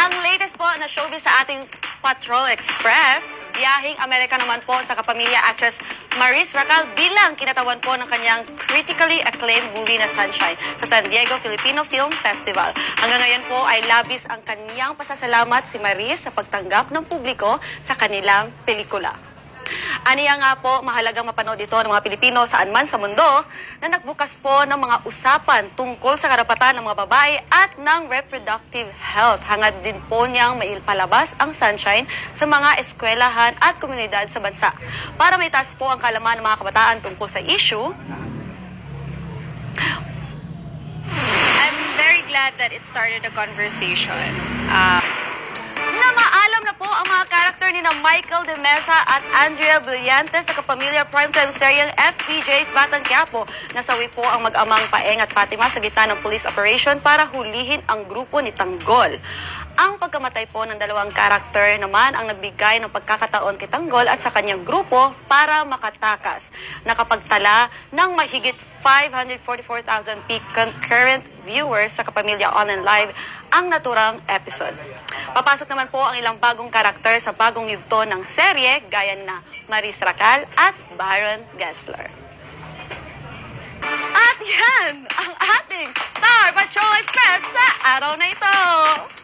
Ang latest po na showbiz sa ating Patrol Express, biyahing Amerika naman po sa kapamilya actress Maris Racal bilang kinatawan po ng kanyang critically acclaimed movie na Sunshine sa San Diego Filipino Film Festival. Hanggang ngayon po ay labis ang kanyang pasasalamat si Maris sa pagtanggap ng publiko sa kanilang pelikula. Aniya nga po, mahalagang mapanood ito ng mga Pilipino saan man sa mundo na nagbukas po ng mga usapan tungkol sa karapatan ng mga babae at ng reproductive health. Hangad din po niyang maipalabas ang Sunshine sa mga eskwelahan at komunidad sa bansa. Para may taas po ang kalaman ng mga kabataan tungkol sa issue, I'm very glad that it started a conversation. na maalam na po ang mga karakter ni na Michael de Mesa at Andrea Brillantes sa kapamilya primetime seryeng FPJ's Batang Quiapo. Nasawi po ang mag-amang Paeng at Fatima sa gitna ng police operation para hulihin ang grupo ni Tanggol. Ang pagkamatay po ng dalawang karakter naman ang nagbigay ng pagkakataon kay Tanggol at sa kanyang grupo para makatakas. Nakapagtala ng mahigit 544,000 peak concurrent viewers sa Kapamilya Online Live ang naturang episode. Papasok naman po ang ilang bagong karakter sa bagong yugto ng serye gaya na Maris Racal at Baron Gessler. At yan ang ating Star Patrol Express sa araw na ito!